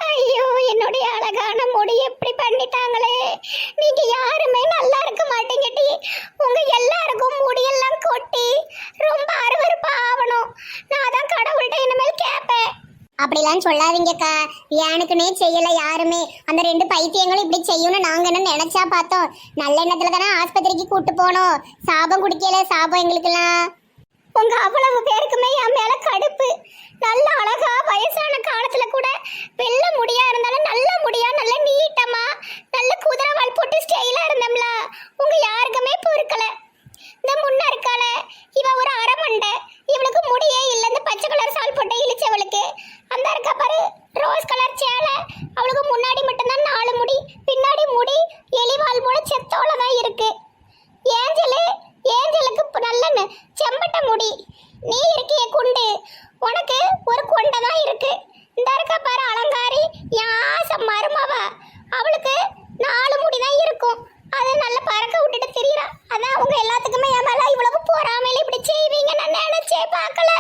ஐயோ, என்னுடைய அழகான முடி எப்படி பண்ணிட்டாங்களே. நீங்க யாருமே நல்லா இருக்க மாட்டேங்கிட்டி. உங்க எல்லாருக்கும் முடியெல்லாம் கொட்டி ரொம்ப அருவருப்பா ஆகணும். நான் தான் கடவுள்கிட்ட இனிமேல் கேட்பேன். அப்படிலாம் சொல்லாதீங்கக்கா. எனக்குன்னே செய்யல யாருமே. அந்த 2 பைத்தியங்களும் இப்படி செய்யணும்னு நாங்க என்ன நினைச்சா பார்த்தோம். நல்ல எண்ணத்துல தானே ஆஸ்பத்திரிக்கு கூட்டு போனோம். சாபம் குடிக்கல, சாபம் எங்களுக்கெல்லாம். உங்க அவ்வளவு பேருக்குமே என் மேல கடுப்பு. நல்ல அழகா வயசான காலத்துல கூட வெள்ள முடியா இருந்தாலும் நல்ல முடியா, நல்ல நீட்டமா, நல்ல குதிரைவால் போட்டு ஸ்டைலா இருந்தோம்ல. உங்க யாருக்குமே பொறுக்கல. இந்த முன்ன இருக்கால, இவ ஒரு அரமண்டை. இவளுக்கு முடியே இல்ல. இந்த பச்சை கலர் சால் போட்டு இழிச்சவளுக்கு. அந்த இருக்கா பாரு, ரோஸ் கலர் சேலை. அவளுக்கு முன்னாடி மட்டும்தான் 4 முடி, பின்னாடி முடி எலிவால் போல செத்தோல தான் இருக்கு. ஏஞ்சலுக்கு நல்ல செம்பட்ட முடி. நீ இருக்கிய குண்டு, உனக்கு ஒரு கொண்டை தான் இருக்கு. இந்த இருக்கா பாரு அலங்காரி, யாசம் மருமவ. அவளுக்கு 4 முடி தான் இருக்கும். அதை நல்ல பறக்க விட்டுட்டு திரியறா. அதான் உங்க எல்லாத்துக்குமே என் மேல இவ்வளவு போறாமையில இப்படி செய்வீங்க நான் நினைச்சே பார்க்கல.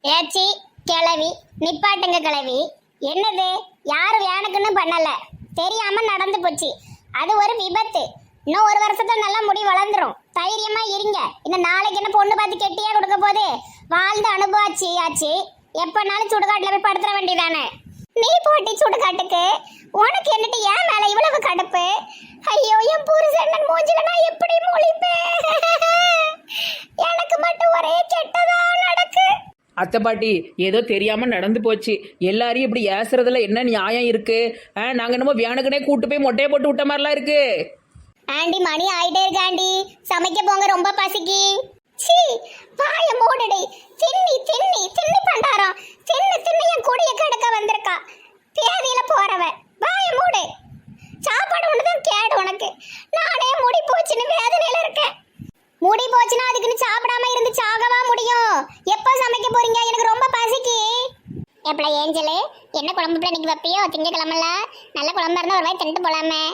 ஏச்சி கிளவி, நிப்பாட்டுங்க கிளவி. என்னது, யாரும் வேணுக்குன்னு பண்ணல, தெரியாம நடந்து போச்சு. அது ஒரு விபத்து. இன்னும் 1 வருஷத்துல நல்லா முடி வளர்ந்துரும். தைரியமா இருங்க. இன்னும் நாளைக்கு என்ன பொண்ணு பார்த்து கெட்டியா கொடுக்க போது. வாழ்ந்த அனுபவாச்சு ஆச்சு. எப்பனாலும் சுடுகாட்டுல போய் படுத்துற வேண்டியதானே. நீ போட்டி சுடுகாட்டுக்கு. உனக்கு என்னட்டு ஏன் மேல இவ்வளவு கடுப்பு? ஐயோ, என் புருஷன் மூஞ்சில நான் எப்படி முழிப்பேன்? எனக்கு மட்டும் ஒரே கெட்டதா நடக்கு. அத்தை பாட்டி, ஏதோ தெரியாம நடந்து போச்சு. எல்லாரையும் இப்படி ஏசுறதுல என்ன நியாயம் இருக்கு? நாங்க என்னமோ வேணுக்குனே கூட்டு போய் மொட்டையை போட்டு விட்ட மாதிரிலாம் இருக்கு. ஆண்டி, மணி ஆயிட்டே இருக்கு ஆண்டி. சமைக்க போங்க, ரொம்ப பசிக்கு. சீ, வாய மூடுடி. தின்னி பண்டாரம். தின்னு என் கொடிய கெடுக்க வந்திருக்கா. தேதியில போறவ. வாய மூடு. சாப்பாடு ஒண்ணுதான் கேடு உனக்கு. நானே முடி போச்சுன்னு வேதனையில இருக்கேன். முடி போச்சுன்னா அதுக்குன்னு சாப்பிடாம இருந்து சாகவா முடியும்? எப்போ சமைக்க போறீங்க? எனக்கு ரொம்ப பசிக்கு. எப்பல ஏஞ்சலு, என்ன குழம்பு இன்னைக்கு வைப்பியோ? திங்கக்கிழமைல நல்ல குழம்பா இருந்தா ஒரு வாய் தின்ட்டு போலாமே.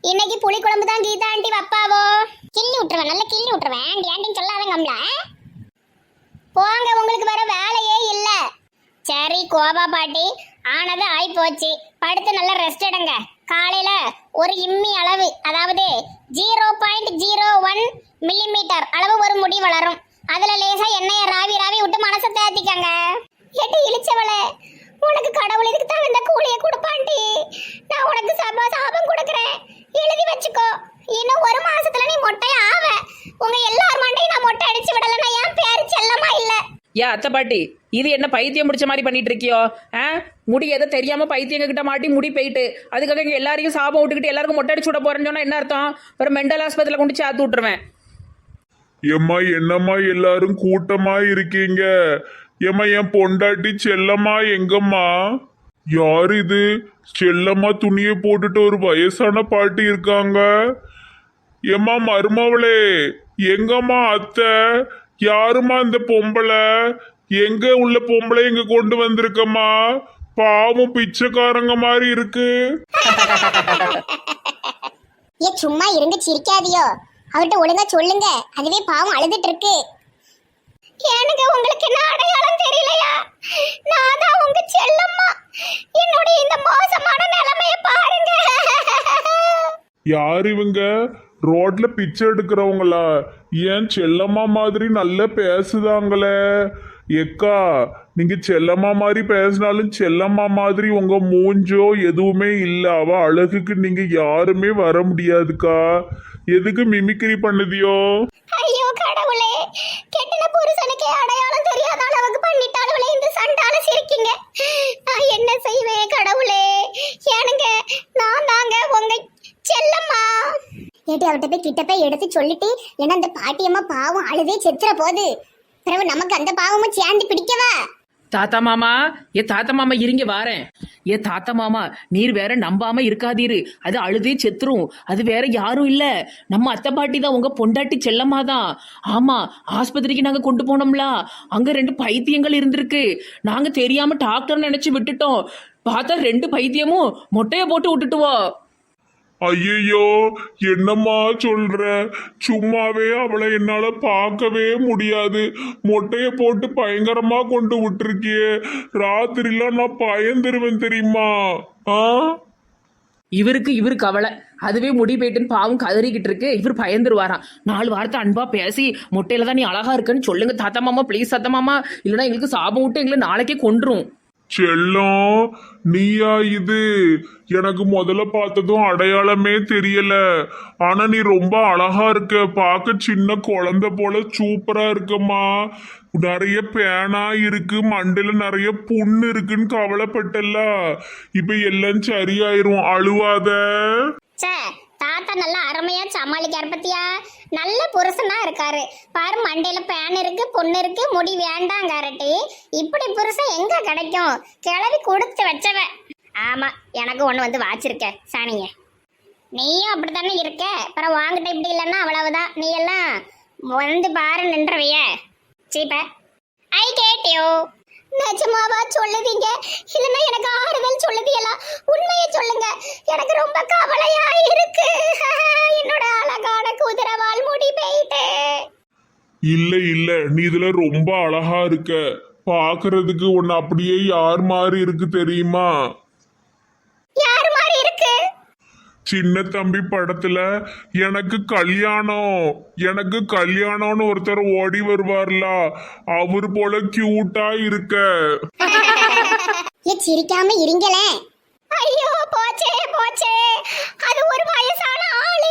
இன்னைக்கு புளி குழம்பு தான் கீதா ஆண்டி வப்பாவோ. கிள்ளி விட்டுருவேன், நல்லா கிள்ளி விட்டுருவேன். ஆண்டி ஆண்டின்னு சொல்லாதங்கம்ல. போங்க, உங்களுக்கு வர வேலையே இல்ல. சரி கோபா பாட்டி, ஆனது ஆய் போச்சு. படுத்து நல்லா ரெஸ்ட் எடுங்க. காலையில ஒரு இம்மி அளவு, அதாவது 0.01 மில்லிமீட்டர் அளவு ஒரு முடி வளரும். அதுல லேசா எண்ணெயை ராவி விட்டு மனசை தேத்திக்கங்க. எட்டு இழிச்சவளே, உனக்கு கடவுள் இதுக்கு தான் இந்த கூலியை கொடுப்பாண்டி. நான் உனக்கு சாபம் கொடுக்குறேன், எழுதி வச்சுக்கோ. இன்னும் 1 மாசத்துல நீ மொட்டை ஆவ. உங்க எல்லார் மண்டையும் நான் மொட்டை அடிச்சு விடலன்னா என் பேரு செல்லமா இல்ல. ஏன் அத்தை பாட்டி, இது என்ன பைத்தியம் முடிச்ச மாதிரி பண்ணிட்டு இருக்கியோ? முடி எதை தெரியாம பைத்தியங்க கிட்ட மாட்டி முடி போயிட்டு அதுக்காக இங்க எல்லாரையும் சாபம் விட்டுக்கிட்டு எல்லாருக்கும் மொட்டை அடிச்சு விட போறேன்னு சொன்னா என்ன அர்த்தம்? ஒரு மெண்டல் ஆஸ்பத்திரியில கொண்டு சேர்த்து விட்டுருவேன். ஏம்மா, என்னம்மா எல்லாரும் கூட்டமா இருக்கீங்க? ஏம்மா, என் பொண்டாட்டி செல்லம்மா எங்கம்மா? யார் இது? செல்லம்மா துணியை போட்டுட்டு ஒரு வயசான பாட்டி இருக்காங்க. ஏம்மா மருமவளே, எங்கம்மா அத்தை? யாருமா இந்த பொம்பளை? எங்க உள்ள பொம்பளை எங்க கொண்டு வந்திருக்கம்மா? பாவம் பிச்சைக்காரங்க மாதிரி இருக்கு. ஏ, சும்மா இருந்து சிரிக்காதியோ. அவர்கிட்ட ஒழுங்கா சொல்லுங்க. அதுவே பாவம் அழுதுட்டு இருக்கு. எனக்கு உங்களுக்கு என்ன அடையாளம் தெரியலையா? நான் தான் உங்க செல்லம்மா. என்னோட இந்த மோசமான நிலைமைய பாருங்க. யார் இவங்க? ரோட்ல பிச்சை எடுக்கிறவங்களா? ஏன் செல்லம்மா மாதிரி நல்லா பேசுதாங்களே. எக்கா, நீங்க செல்லம்மா மாதிரி பேசினாலும் செல்லம்மா மாதிரி உங்க மூஞ்சோ எதுவுமே இல்ல. அவ அழகுக்கு நீங்க யாருமே வர முடியாதுக்கா. எதுக்கு மிமிக்ரி பண்ணுதியோ? ஐயோ கடவுளே, கெட்டின புருஷனுக்கே அடையாளம் தெரியாத அளவுக்கு பண்ணிட்டாலுங்களே இந்த சண்டால சிரிக்கீங்க. நான் என்ன செய்வேன் கடவுளே? ஏனுங்க, நான் தாங்க உங்க செல்லம்மா. ஏட்டி, அவர்கிட்ட போய் கிட்ட போய் எடுத்து சொல்லிட்டு, ஏன்னா அந்த பாட்டியம்மா பாவம் அழுதே செத்துற போது. பிறகு நமக்கு அந்த பாவமும் சேர்ந்து பிடிக்கவா? தாத்தா மாமா, தாத்தா மாமா இருங்க வாரேன். தாத்தா மாமா, நீர் வேற நம்பாம இருக்காதீரு. அது அழுதே செத்துரும். அது வேற யாரும் இல்ல, நம்ம அத்தை பாட்டி தான், உங்க பொண்டாட்டி செல்லம்மா தான். ஆமா, ஆஸ்பத்திரிக்கு நாங்க கொண்டு போனோம்ல, அங்க 2 பைத்தியங்கள் இருந்திருக்கு. நாங்க தெரியாம டாக்டர் நினைச்சு விட்டுட்டோம். பார்த்தா 2 பைத்தியமும் மொட்டைய போட்டு விட்டுட்டுவோ. ஐயோ, என்னம்மா சொல்ற? சும்மாவே அவளை என்னால பார்க்கவே முடியாது. மொட்டைய போட்டு பயங்கரமா கொண்டு விட்டுருக்கியே. ராத்திரிலாம் நான் பயந்துருவேன் தெரியுமா? ஆ, இவரு கவலை, அதுவே முடி போயிட்டுன்னு பாவம் கதறிக்கிட்டு இருக்கு. இவர் பயந்துருவாராம். 4 வாரத்தை அன்பா பேசி மொட்டையில தான் நீ அழகா இருக்குன்னு சொல்லுங்க தாத்தா மாமா, ப்ளீஸ் தாத்தா மாமா, இல்லைன்னா எங்களுக்கு சாபம் விட்டு எங்களை நாளைக்கே கொன்றும். செல்லம், நீயா இது? எனக்கு முதல்ல பார்த்ததும் அடையாளமே தெரியல. ஆனா நீ ரொம்ப அழகா இருக்க. பார்க்க சின்ன குழந்தை போல சூப்பரா இருக்கம்மா. நிறைய பேனா இருக்கு, மண்டையில நிறைய புண்ணு இருக்குன்னு கவலைப்பட்டல. இப்ப எல்லாம் சரியாயிரும், அழுவாத. சே, தாத்தா நல்லா அருமையா சமாளிக்காரு பத்தியா. நல்ல புருஷனா இருக்காரு பாரு. மண்டையில பேன் இருக்கு, பொண்ணு இருக்கு, முடி வேண்டாங்காரட்டி. இப்படி புருஷன் எங்க கிடைக்கும்? கிளவி கொடுத்து வச்சவ. ஆமா, எனக்கு ஒண்ணு வந்து வாச்சிருக்க சாணிங்க. நீயும் அப்படித்தானே இருக்க. அப்புறம் வாங்கிட்ட இப்படி இல்லைன்னா அவ்வளவுதான். நீ எல்லாம் வந்து பாரு நின்றவைய. சீப்ப ஐ கேட்டியோ? நிஜமாவா சொல்லுதீங்க? இல்லைன்னா எனக்கு ஆறுதல் சொல்லுதீங்களா? உண்மையை சொல்லுங்க, எனக்கு ரொம்ப கவலையா இருக்கு. என்னோட அழகான குதிரவால் முடி போயிட்டு. இல்ல இல்ல, நீ இதுல ரொம்ப அழகா இருக்க. பாக்குறதுக்கு உன்னை அப்படியே யார் மாதிரி இருக்கு தெரியுமா? யார் மாதிரி இருக்கு? சின்ன தம்பி படத்துல எனக்கு கல்யாணம்னு ஒருத்தர் ஓடி வருவார்ல, அவர் போல கியூட்டா இருக்க. சிரிக்காம இருங்களே. ஐயோ, போச்சே போச்சே. அது ஒரு வயசான ஆளு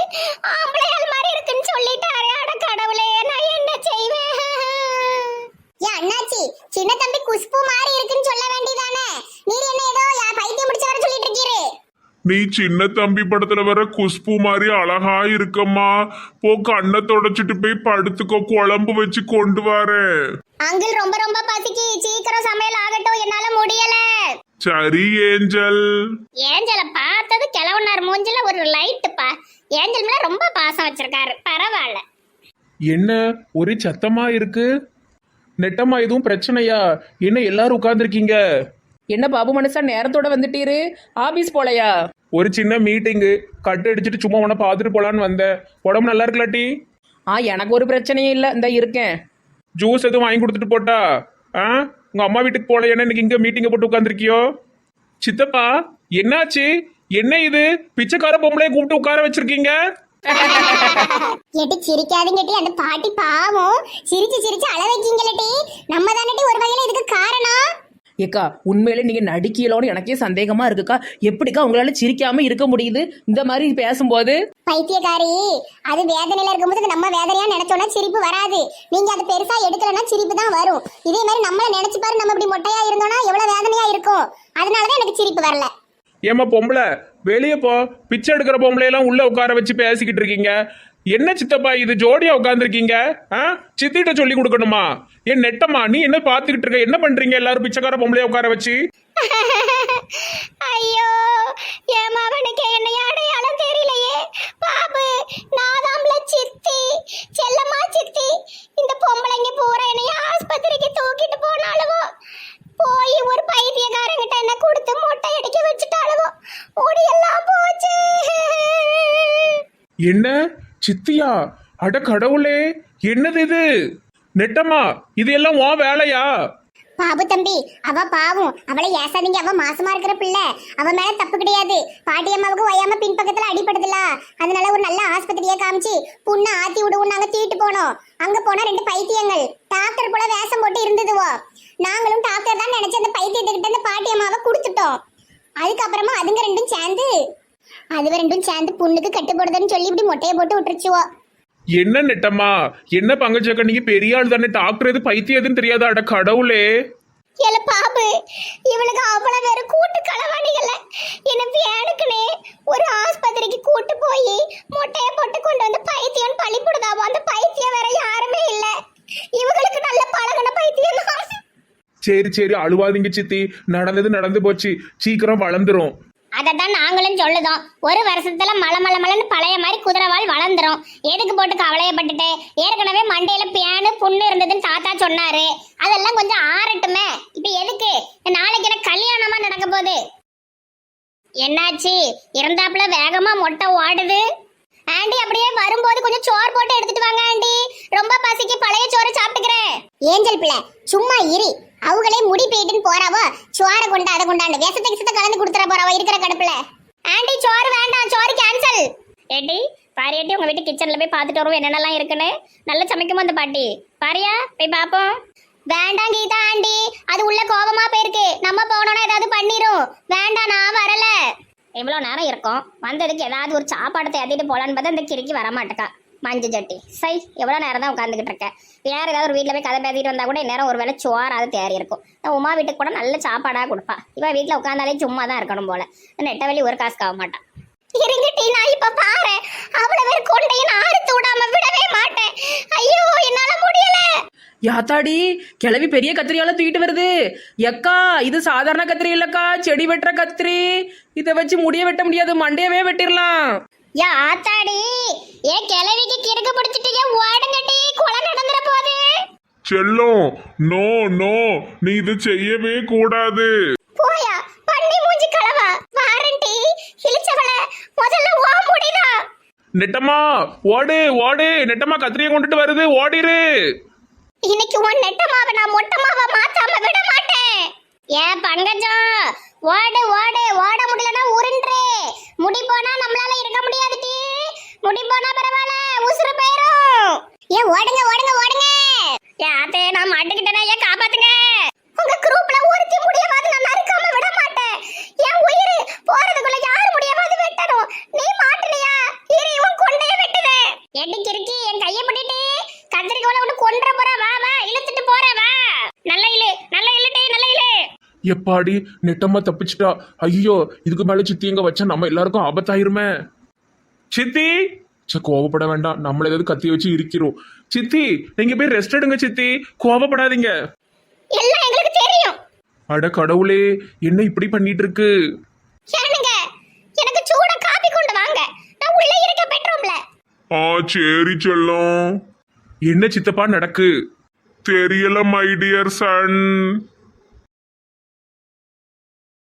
ஆம்பளையால் மாதிரி இருக்குன்னு சொல்லிட்டாரே. அட கடவுளே, நான் என்ன செய்வேன்? அண்ணாச்சி, சின்ன தம்பி குஷ்பு மாதிரி இருக்குன்னு சொல்ல வேண்டியதானே? நீர் என்ன ஏதோ பைத்தியம் முடிச்ச வர சொல்லிட்டு இருக்கீரு? நீ சின்ன தம்பி படத்துல வர குஷ்பு மாதிரி அழகா இருக்கம்மா. போ, கண்ணை தொடச்சிட்டு போய் படுத்துக்கோ, குழம்பு வச்சு கொண்டு வரேன். அங்கிள் ரொம்ப ரொம்ப பசிக்கு, சீக்கிரம் சமையல் ஆகட்டும், என்னால முடியல. சரி ஏஞ்சல். ஏஞ்சல பார்த்தது கிளவுனார் மூஞ்சில ஒரு லைட்டுப்பா. ஏஞ்சல் மேல ரொம்ப பாசம் வச்சிருக்காரு, பரவாயில்ல. என்ன ஒரே சத்தமா இருக்கு? நெட்டம்மா, எதுவும் பிரச்சனையா? என்ன எல்லாரும் உட்கார்ந்துருக்கீங்க? என்ன பாபு மனுஷா நேரத்தோட வந்துட்டீரு? ஆபீஸ் போலையா? ஒரு சின்ன மீட்டிங்கு, கட்டு அடிச்சுட்டு சும்மா உன்னை பார்த்துட்டு போலான்னு வந்தேன். உடம்பு நல்லா இருக்கலாட்டி? எனக்கு ஒரு பிரச்சனையும் இல்லை, இந்த இருக்கேன். ஜூஸ் எதுவும் வாங்கி கொடுத்துட்டு போட்டா? உங்க அம்மா வீட்டுக்கு போல, என்ன இன்னைக்கு இங்க மீட்டிங்கை போட்டு உட்காந்துருக்கியோ? சித்தப்பா, என்னாச்சு? என்ன இது பிச்சைக்கார பொம்பளைய கூப்பிட்டு உட்கார வச்சிருக்கீங்க? எட்டி சிரிக்காதீங்கட்டி, அந்த பாட்டி பாவம். சிரிச்சு சிரிச்சு அழ வைக்கீங்களட்டி. நம்ம தானட்டி ஒரு வகையில இதுக்கு காரணம். ஏக்கா, உண்மையில நீங்க நடிக்கலோன்னு எனக்கே சந்தேகமா இருக்குக்கா. எப்படிக்கா உங்களால சிரிக்காம இருக்க முடியுது இந்த மாதிரி பேசும்போது? பைத்தியக்காரி, அது வேதனையில இருக்கும்போது நம்ம வேதனையா நினைச்சோம்னா சிரிப்பு வராது. நீங்க அது பெருசா எடுக்கலன்னா சிரிப்பு தான் வரும். இதே மாதிரி நம்மள நினைச்சு பாரு, நம்ம இப்படி மொட்டையா இருந்தோம்னா எவ்வளவு வேதனையா இருக்கும். அதனாலதான் எனக்கு சிரிப்பு வரல. ஏமா பொம்பளை, வெளியே போ. பிச்சை எடுக்கிற பொம்பளையெல்லாம் உள்ள உட்கார வச்சு பேசிக்கிட்டு இருக்கீங்க. என்ன சித்தப்பா இது ஜோடியா உட்காந்துருக்கீங்க? சித்திட்ட சொல்லி கொடுக்கணுமா? என் நெட்டம்மா, நீ என்ன பாத்துக்கிட்டு இருக்க? என்ன பண்றீங்க எல்லாரும் பிச்சைக்கார பொம்பளைய உட்கார வச்சு? ஐயோ, என் மகனுக்கு என்ன அடையாளம் தெரியலையே. பாபு, நாதாம்ல சித்தி, செல்லம்மா சித்தி. இந்த பொம்பளைங்க பூரா என்னைய ஆஸ்பத்திரிக்கு தூக்கிட்டு போனாலுவோ, போய் ஒரு பைத்தியக்காரங்கிட்ட என்ன கொடுத்து மொட்டை அடிக்க வச்சுட்டாலுவோ, முடியெல்லாம் போச்சு. என்ன சித்தியா? அட கடவுளே, என்னது இது? நெட்டம்மா, இது எல்லாம் உன் வேலையா? பாபு தம்பி, அவ பாவம், அவளை ஏசாதீங்க. அவ மாசமா இருக்கிற பிள்ளை, அவ மேல தப்பு கிடையாது. பாட்டி அம்மாவுக்கு ஒய்யாம பின்பக்கத்துல அடிபடுதுல, அதனால ஒரு நல்ல ஆஸ்பத்திரியா காமிச்சு புண்ணை ஆத்தி விடுவோம். நாங்க தீட்டு போனோம். அங்க போனா 2 பைத்தியங்கள் டாக்டர் போல வேஷம் போட்டு இருந்ததுவோ. நாங்களும் டாக்டர் தான் நினைச்சு அந்த பைத்தியத்துக்கிட்ட அந்த பாட்டி அம்மாவை கொடுத்துட்டோம். அதுக்கப்புறமா அதுங்க ரெண்டும் சேர்ந்து புண்ணுக்கு கட்டு போடுதுன்னு சொல்லி இப்படி மொட்டையை போட்டு விட்டுருச்சுவோ. என்ன நெட்டம்மா, என்ன பங்கச்சக்க, நீங்க பெரிய ஆள் தானே, டாக்டர் எது பைத்தியம் எதுன்னு தெரியாதா? அட கடவுளே. ஏல பாபு, இவளுக்கு அவ்வளவு வேற கூட்டு களவாணிகள. என்ன வேணுக்குனே ஒரு ஆஸ்பத்திரிக்கு கூட்டு போய் மொட்டையை போட்டு கொண்டு வந்து பைத்தியம் பழி போடுதாவோ. அந்த பைத்தியம் வேற யாருமே இல்ல, இவங்களுக்கு நல்ல பழகுன பைத்தியம் தான். சரி சரி, அழுவாதீங்க சித்தி. நடந்தது நடந்து போச்சு, சீக்கிரம் வளர்ந்துரும். அததான் நாங்களும் சொல்லுதோம். ஒரு வருஷத்துல மலன்னு பழைய மாதிரி குதிரவால் வளர்ந்துரும். எதுக்கு போட்டு கவலையப்பட்டுட்டு? ஏற்கனவே மண்டையில பியானு புண்ணு இருந்ததுன்னு தாத்தா சொன்னாரு. அதெல்லாம் கொஞ்சம் ஆறட்டுமே. இப்ப எதுக்கு? நாளைக்கு எனக்கு கல்யாணமா நடக்க போகுது. என்னாச்சு? இருந்தாப்புல வேகமா மொட்டை ஓடுது. ஆண்டி அப்படியே வரும்போது கொஞ்சம் சோறு போட்டு எடுத்துட்டு வாங்க ஆண்டி. ரொம்ப பசிக்கு பழைய சோறு சாப்பிட்டுக்கிறேன். ஏஞ்சல் பிள்ளை சும்மா இரு. அவங்களே முடி போயிட்டுன்னு போறாவோ சோறை கொண்டு அதை கொண்டாண்டு விஷத்தை கலந்து கொடுத்துற போறாவோ இருக்கிற கடுப்புல. ஆண்டி சோறு வேண்டாம், சோறு கேன்சல். ஏட்டி பாரியாட்டி உங்க வீட்டு கிச்சன்ல போய் பார்த்துட்டு வருவோம் என்னென்னலாம் இருக்குன்னு. நல்லா சமைக்குமா அந்த பாட்டி? பாரியா போய் பாப்போம். வேண்டாம் கீதா ஆண்டி, அது உள்ள கோபமா போயிருக்கு. நம்ம போனோம்னா ஏதாவது பண்ணிரும். வேண்டாம் நான் வரல. எவ்வளோ நேரம் இருக்கும், வந்ததுக்கு ஏதாவது ஒரு சாப்பாடு தேடிட்டு போலான்னு பார்த்தா இந்த கிறுக்கி வரமாட்டேக்கா. மஞ்சள் சட்டி சை, எவ்வளோ நேரம் தான் உட்காந்துக்கிட்டு இருக்கேன். வேற ஏதாவது ஒரு வீட்டில் போய் கதை பேசிட்டு வந்தா கூட நேரம் ஒரு வேளை சோறாவது தேறி இருக்கும். உமா வீட்டுக்கு கூட நல்ல சாப்பாடாக கொடுப்பா. இவன் வீட்டில் உட்காந்தாலே சும்மா தான் இருக்கணும் போல. நெட்டவெளி ஒரு காசுக்கு ஆக மாட்டான். இருங்கட்டி நான் இப்ப பாரு, அவ்வளவு பேர் கொண்டையும் ஆறுத்து விடாம விடவே மாட்டேன். ஐயோ என்னால முடியல. யாத்தாடி கிளவி பெரிய கத்திரியால தூக்கிட்டு வருது. எக்கா இது சாதாரண கத்திரி இல்லக்கா, செடி வெட்டுற கத்திரி. இதை வச்சு முடிய வெட்ட முடியாது, மண்டையவே வெட்டிடலாம். யா ஆத்தாடி, ஏன் கிளவிக்கு கிறுக்கு பிடிச்சிட்டீங்க? ஓடுங்கட்டி, கொலை நடந்துற போது. செல்லம், நோ நோ, நீ இது செய்யவே கூடாது. போயா பண்ணி மூஞ்சி கலவா. வாரண்டி இளிச்சவள முதல்ல ஓ முடிடா. நெட்டம்மா ஓடு ஓடு, நெட்டம்மா கத்திரியை கொண்டுட்டு வருது, ஓடிரு. இன்னைக்கு உன் நெட்டமாவை நான் மொட்டமாவை மாத்தாம விட மாட்டேன். ஏன் பங்கஜம் ஓடு ஓடு, ஓட முடியலன்னா உருண்டு. முடி போனா நம்மளால இருக்க முடியாது டி. முடி போனா பரவாயில்ல, உசுறு போயிரும். ஏன் ஓடுங்க ஓடுங்க ஓடுங்க. ஏன் ஆத்தே நான் மாட்டுக்கிட்டேனா, ஏன் காப்பாத்துங்க. உங்க குரூப்ல ஒருத்தி முடியவாது நான் நறுக்காம விட மாட்டேன். என் உயிர் போறதுக்குள்ள யார் முடியவாது வெட்டணும். நீ மாட்டலையா? இரு உன் கொண்டைய வெட்டுதே. எட்டி கிறுக்கி என் கையை பிடிட்டு கத்திரிக்கோல விட்டு கொன்ற போற. வா வா இழுத்துட்டு போற வா. நல்ல இழு நல்ல இழுட்டே நல்ல இழு. எப்பாடி நெட்டம்மா தப்பிச்சிட்டா. ஐயோ இதுக்கு மேல சித்தி எங்க வச்சா நம்ம எல்லாருக்கும் ஆபத்தாயிருமே. சித்தி கோவப்பட வேண்டாம், நம்மள ஏதாவது கத்தி வச்சு இருக்கிறோம். சித்தி நீங்க போய் ரெஸ்ட் எடுங்க சித்தி, கோவப்படாதீங்க. எல்லாம் எங்களுக்கு தெரியும். அட கடவுளே, என்ன இப்படி பண்ணிட்டு இருக்கு. ஏனுங்க எனக்கு சூடா காபி கொண்டு வாங்க. நான் உள்ள இருக்க பெட்ரூம்ல. ஆ சரி செல்லம். என்ன சித்தப்பா நடக்கு? தெரியல மை டியர் சன்.